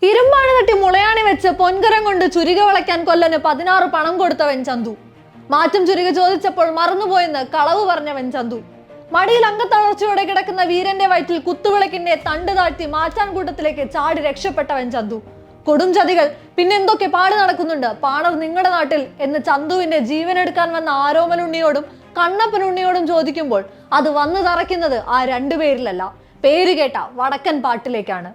ഇരുമ്പാണി തട്ടി മുളയാണി വെച്ച് പൊൻകരം കൊണ്ട് ചുരിക വളയ്ക്കാൻ കൊല്ലന് 16 പണം കൊടുത്തവൻ ചന്തു. മാറ്റം ചുരിക ചോദിച്ചപ്പോൾ മറന്നുപോയെന്ന് കളവ് പറഞ്ഞവൻ ചന്തു. മടിയിൽ അംഗത്തളർച്ചയോടെ കിടക്കുന്ന വീരന്റെ വയറ്റിൽ കുത്തുവിളക്കിന്റെ തണ്ട് താഴ്ത്തി മാറ്റാൻ കൂട്ടത്തിലേക്ക് ചാടി രക്ഷപ്പെട്ടവൻ ചന്തു. കൊടും ചതികൾ പിന്നെന്തൊക്കെ പാട് നടക്കുന്നുണ്ട് പാണർ നിങ്ങളുടെ നാട്ടിൽ എന്ന് ചന്തുവിന്റെ ജീവനെടുക്കാൻ വന്ന ആരോമലുണ്ണിയോടും കണ്ണപ്പനുണ്ണിയോടും ചോദിക്കുമ്പോൾ അത് വന്നു തറയ്ക്കുന്നത് ആ രണ്ടുപേരിലല്ല, പേര് കേട്ട വടക്കൻ പാട്ടിലേക്കാണ്.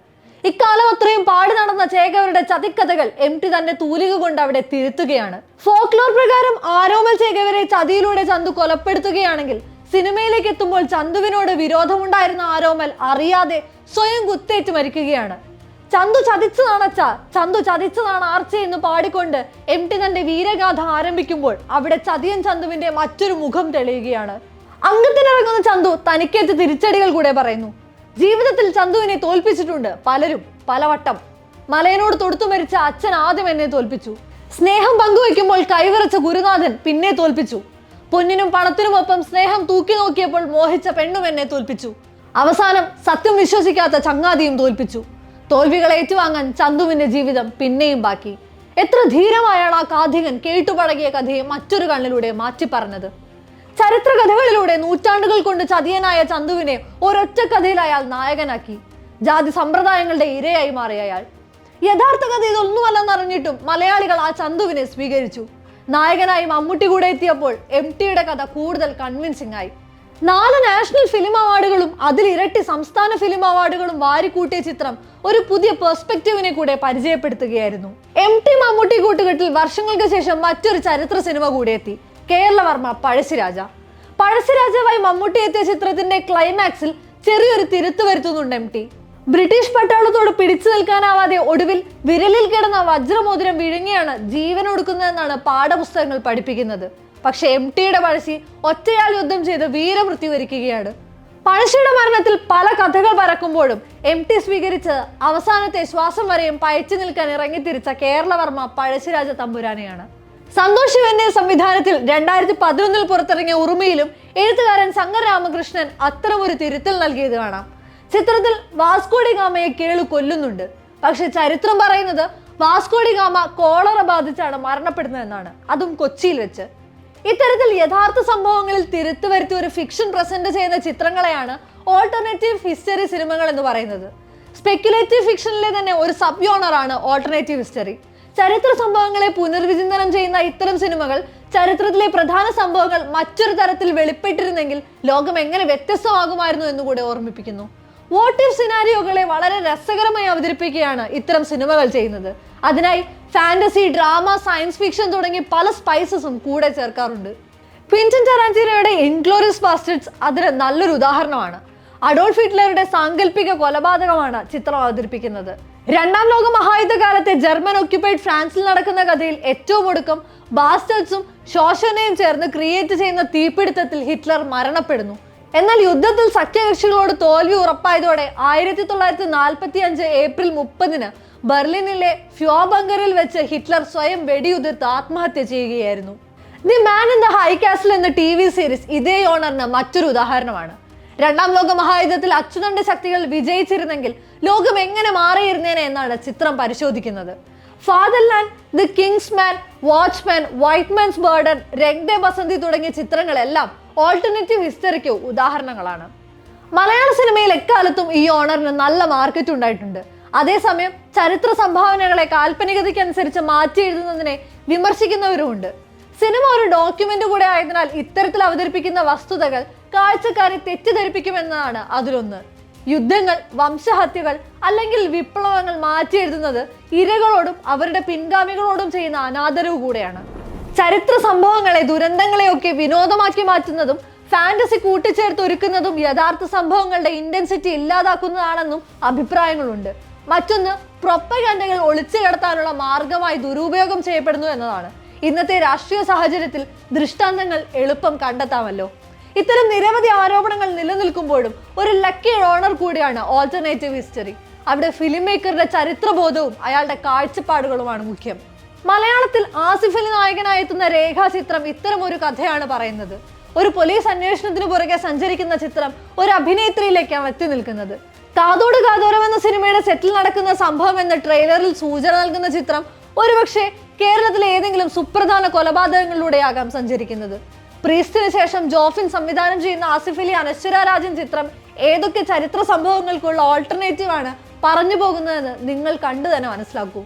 ഇക്കാലം അത്രയും പാടി നടന്ന ചേകവരുടെ ചതിക്കഥകൾ MT തന്റെ തൂലിക കൊണ്ട് അവിടെ തിരുത്തുകയാണ്. ഫോക്ലോർ പ്രകാരം ആരോമൽ ചേകവരെ ചതിയിലൂടെ ചന്തു കൊലപ്പെടുത്തുകയാണെങ്കിൽ സിനിമയിലേക്ക് എത്തുമ്പോൾ ചന്തുവിനോട് വിരോധമുണ്ടായിരുന്ന ആരോമൽ അറിയാതെ സ്വയം കുത്തേറ്റ് മരിക്കുകയാണ്. ചന്തു ചതിച്ചതാണച്ച, ചന്തു ചതിച്ചതാണ് ആർച്ച എന്ന് പാടിക്കൊണ്ട് MT തന്റെ വീരഗാഥ ആരംഭിക്കുമ്പോൾ അവിടെ ചതിയൻ ചന്തുവിന്റെ മറ്റൊരു മുഖം തെളിയുകയാണ്. അംഗത്തിനിറങ്ങുന്ന ചന്തു തനിക്കേറ്റ തിരിച്ചടികൾ കൂടെ പറയുന്നു. ജീവിതത്തിൽ ചന്തുവിനെ തോൽപ്പിച്ചിട്ടുണ്ട് പലരും പലവട്ടം. മലയനോട് തൊടുത്തു മരിച്ച അച്ഛൻ ആദ്യം എന്നെ തോൽപ്പിച്ചു. സ്നേഹം പങ്കുവെക്കുമ്പോൾ കൈവിറച്ച ഗുരുനാഥൻ പിന്നെ തോൽപ്പിച്ചു. പൊന്നിനും പണത്തിനുമൊപ്പം സ്നേഹം തൂക്കി നോക്കിയപ്പോൾ മോഹിച്ച പെണ്ണും എന്നെ തോൽപ്പിച്ചു. അവസാനം സത്യം വിശ്വസിക്കാത്ത ചങ്ങാതിയും തോൽപ്പിച്ചു. തോൽവികൾ ഏറ്റുവാങ്ങാൻ ചന്തുവിന്റെ ജീവിതം പിന്നെയും ബാക്കി. എത്ര ധീരമായാണ് ആ കാഥികൻ കേട്ടുപഴകിയ കഥയെ മറ്റൊരു കണ്ണിലൂടെ മാറ്റി പറഞ്ഞത്. ചരിത്ര കഥകളിലൂടെ നൂറ്റാണ്ടുകൾ കൊണ്ട് ചതിയനായ ചന്തുവിനെ ഒരൊറ്റ കഥയിൽ അയാൾ നായകനാക്കി. ജാതി സമ്പ്രദായങ്ങളുടെ ഇരയായി മാറിയ അയാൾ. യഥാർത്ഥ കഥ ഇതൊന്നുമല്ലെന്നറിഞ്ഞിട്ടും മലയാളികൾ ആ ചന്തുവിനെ സ്വീകരിച്ചു. നായകനായി മമ്മൂട്ടി കൂടെ എത്തിയപ്പോൾ MTയുടെ കഥ കൂടുതൽ കൺവിൻസിംഗ് ആയി. 4 നാഷണൽ ഫിലിം അവാർഡുകളും അതിലിരട്ടി സംസ്ഥാന ഫിലിം അവാർഡുകളും വാരിക്കൂട്ടിയ ചിത്രം ഒരു പുതിയ പെർസ്പെക്റ്റീവിനെ കൂടെ പരിചയപ്പെടുത്തുകയായിരുന്നു. MT മമ്മൂട്ടി കൂട്ടുകെട്ടിൽ വർഷങ്ങൾക്ക് ശേഷം മറ്റൊരു ചരിത്ര സിനിമ കൂടെ എത്തി, കേരളവർമ്മ പഴശ്ശിരാജ. പഴശ്ശിരാജാവായി മമ്മൂട്ടി എത്തിയ ചിത്രത്തിന്റെ ക്ലൈമാക്സിൽ ചെറിയൊരു തിരുത്തു വരുത്തുന്നുണ്ട് MT. ബ്രിട്ടീഷ് പട്ടാളത്തോട് പിടിച്ചു നിൽക്കാനാവാതെ ഒടുവിൽ വിരലിൽ കിടന്ന വജ്രമോതിരം വിഴുങ്ങിയാണ് ജീവൻ ഒടുക്കുന്നതെന്നാണ് പാഠപുസ്തകങ്ങൾ പഠിപ്പിക്കുന്നത്. പക്ഷെ MTയുടെ പഴശ്ശി ഒറ്റയാൾ യുദ്ധം ചെയ്ത് വീരമൃത്യു വരിക്കുകയാണ്. പഴശ്ശിയുടെ മരണത്തിൽ പല കഥകൾ പരക്കുമ്പോഴും MT സ്വീകരിച്ച് അവസാനത്തെ ശ്വാസം വരെയും പയച്ചു നിൽക്കാൻ ഇറങ്ങിത്തിരിച്ച കേരളവർമ്മ പഴശ്ശിരാജ തമ്പുരാനെയാണ്. സന്തോഷ് ശിവന്റെ സംവിധാനത്തിൽ 2011 പുറത്തിറങ്ങിയ ഉറുമിയിലും എഴുത്തുകാരൻ ശങ്കർ രാമകൃഷ്ണൻ അത്തരമൊരു തിരുത്തൽ നൽകിയത് കാണാം. ചിത്രത്തിൽ വാസ്കോഡി ഗാമയെ കേളു കൊല്ലുന്നുണ്ട്. പക്ഷെ ചരിത്രം പറയുന്നത് വാസ്കോഡി ഗാമ കോളറ ബാധിച്ചാണ് മരണപ്പെടുന്നതെന്നാണ്, അതും കൊച്ചിയിൽ വെച്ച്. ഇത്തരത്തിൽ യഥാർത്ഥ സംഭവങ്ങളിൽ തിരുത്തു വരുത്തി ഒരു ഫിക്ഷൻ പ്രസന്റ് ചെയ്യുന്ന ചിത്രങ്ങളെയാണ് ഓൾട്ടർനേറ്റീവ് ഹിസ്റ്ററി സിനിമകൾ എന്ന് പറയുന്നത്. സ്പെക്യുലേറ്റീവ് ഫിക്ഷനിലെ തന്നെ ഒരു സബ് യോണറാണ് ഓൾട്ടർനേറ്റീവ് ഹിസ്റ്ററി. ചരിത്ര സംഭവങ്ങളെ പുനർവിചിന്തനം ചെയ്യുന്ന ഇത്തരം സിനിമകൾ ചരിത്രത്തിലെ പ്രധാന സംഭവങ്ങൾ മറ്റൊരു തരത്തിൽ വെളിപ്പെട്ടിരുന്നെങ്കിൽ ലോകം എങ്ങനെ വ്യത്യസ്തമാകുമായിരുന്നു എന്നുകൂടെ ഓർമ്മിപ്പിക്കുന്നു. വാട്ട് ഇഫ് സിനാരിയോകളെ വളരെ രസകരമായി അവതരിപ്പിക്കുകയാണ് ഇത്തരം സിനിമകൾ ചെയ്യുന്നത്. അതിനായി ഫാന്റസി, ഡ്രാമ, സയൻസ് ഫിക്ഷൻ തുടങ്ങി പല സ്പൈസസും കൂടെ ചേർക്കാറുണ്ട്. ക്വിന്റൻ ടാരന്റീനോയുടെ ഇൻഗ്ലോറിയസ് ബാസ്റ്റേർഡ്സ് അതിന് നല്ലൊരു ഉദാഹരണമാണ്. അഡോൾഫ് ഹിറ്റ്ലറുടെ സാങ്കല്പിക കൊലപാതകമാണ് ചിത്രം അവതരിപ്പിക്കുന്നത്. 2ാം ലോക മഹായുദ്ധകാലത്തെ ജർമ്മൻ ഒക്യുപ്പൈഡ് ഫ്രാൻസിൽ നടക്കുന്ന കഥയിൽ ഏറ്റവും ഒടുക്കം ബാസ്റ്റേർഡ്സും ഷോഷനെയും ചേർന്ന് ക്രിയേറ്റ് ചെയ്യുന്ന തീപിടുത്തത്തിൽ ഹിറ്റ്ലർ മരണപ്പെടുന്നു. എന്നാൽ യുദ്ധത്തിൽ സഖ്യകക്ഷികളോട് തോൽവി ഉറപ്പായതോടെ 1945 ഏപ്രിൽ 30 ബെർലിനിലെ ഫ്യോബങ്കറിൽ വെച്ച് ഹിറ്റ്ലർ സ്വയം വെടിയുതിർത്ത് ആത്മഹത്യ ചെയ്യുകയായിരുന്നു. The man in the high castle എന്ന TV സീരീസ് ഇതേ ഓണറിന് മറ്റൊരു ഉദാഹരണമാണ്. 2ാം ലോക മഹായുദ്ധത്തിൽ അച്ചുതണ്ട് ശക്തികൾ വിജയിച്ചിരുന്നെങ്കിൽ ലോകം എങ്ങനെ മാറിയിരുന്നേനെ എന്നാണ് ചിത്രം പരിശോധിക്കുന്നത്. Fatherland, the Kingsman, Watchmen, white man's burden, Rang De Basanti തുടങ്ങിയ ചിത്രങ്ങളെല്ലാം ഓൾട്ടർനേറ്റീവ് ഹിസ്റ്ററിക്ക് ഉദാഹരണങ്ങളാണ്. മലയാള സിനിമയിൽ എക്കാലത്തും ഈ ഓണറിന് നല്ല മാർക്കറ്റ് ഉണ്ടായിട്ടുണ്ട്. അതേസമയം ചരിത്ര സംഭാവനകളെ കാൽപ്പനികതയ്ക്കനുസരിച്ച് മാറ്റി എഴുതുന്നതിനെ വിമർശിക്കുന്നവരുമുണ്ട്. സിനിമ ഒരു ഡോക്യുമെന്റ് കൂടെ ആയതിനാൽ ഇത്തരത്തിൽ അവതരിപ്പിക്കുന്ന വസ്തുതകൾ കാഴ്ചക്കാരെ തെറ്റിദ്ധരിപ്പിക്കുമെന്നതാണ് അതിലൊന്ന്. യുദ്ധങ്ങൾ, വംശഹത്യകൾ അല്ലെങ്കിൽ വിപ്ലവങ്ങൾ മാറ്റി എഴുതുന്നത് ഇരകളോടും അവരുടെ പിൻഗാമികളോടും ചെയ്യുന്ന അനാദരവ് കൂടെയാണ്. ചരിത്ര സംഭവങ്ങളെ, ദുരന്തങ്ങളെയൊക്കെ വിനോദമാക്കി മാറ്റുന്നതും ഫാന്റസി കൂട്ടിച്ചേർത്ത് ഒരുക്കുന്നതും യഥാർത്ഥ സംഭവങ്ങളുടെ ഇന്റൻസിറ്റി ഇല്ലാതാക്കുന്നതാണെന്നും അഭിപ്രായങ്ങളുണ്ട്. മറ്റൊന്ന്, പ്രൊപ്പഗാൻഡകൾ ഒളിച്ചു കടത്താനുള്ള മാർഗമായി ദുരുപയോഗം ചെയ്യപ്പെടുന്നു എന്നതാണ്. ഇന്നത്തെ രാഷ്ട്രീയ സാഹചര്യത്തിൽ ദൃഷ്ടാന്തങ്ങൾ എളുപ്പം കണ്ടെത്താമല്ലോ. ഇത്തരം നിരവധി ആരോപണങ്ങൾ നിലനിൽക്കുമ്പോഴും ഒരു ലക്കി ഓണർ കൂടിയാണ് ഓൾട്ടർനേറ്റീവ് ഹിസ്റ്ററി. അവിടെ ഫിലിം മേക്കറുടെ ചരിത്രബോധവും അയാളുടെ കാഴ്ചപ്പാടുകളുമാണ് മുഖ്യം. മലയാളത്തിൽ ആസിഫ് അലി നായകനായി എത്തുന്ന രേഖാചിത്രം ഇത്തരം ഒരു കഥയാണ് പറയുന്നത്. ഒരു പോലീസ് അന്വേഷണത്തിന് പുറകെ സഞ്ചരിക്കുന്ന ചിത്രം ഒരു അഭിനേത്രിയിലേക്കാണ് എത്തി നിൽക്കുന്നത്. കാതോട് കാതോരം എന്ന സിനിമയുടെ സെറ്റിൽ നടക്കുന്ന സംഭവം എന്ന ട്രെയിലറിൽ സൂചന നൽകുന്ന ചിത്രം ഒരുപക്ഷെ കേരളത്തിലെ ഏതെങ്കിലും സുപ്രധാന കൊലപാതകങ്ങളിലൂടെയാകാം സഞ്ചരിക്കുന്നത്. പ്രീസ്റ്റിന് ശേഷം ജോഫിൻ സംവിധാനം ചെയ്യുന്ന ആസിഫ് അലി അനശ്വര രാജൻ ചിത്രം ഏതൊക്കെ ചരിത്ര സംഭവങ്ങൾക്കുള്ള ഓൾട്ടർനേറ്റീവ് ആണ് പറഞ്ഞു പോകുന്നതെന്ന് നിങ്ങൾ കണ്ടു തന്നെ മനസ്സിലാക്കൂ.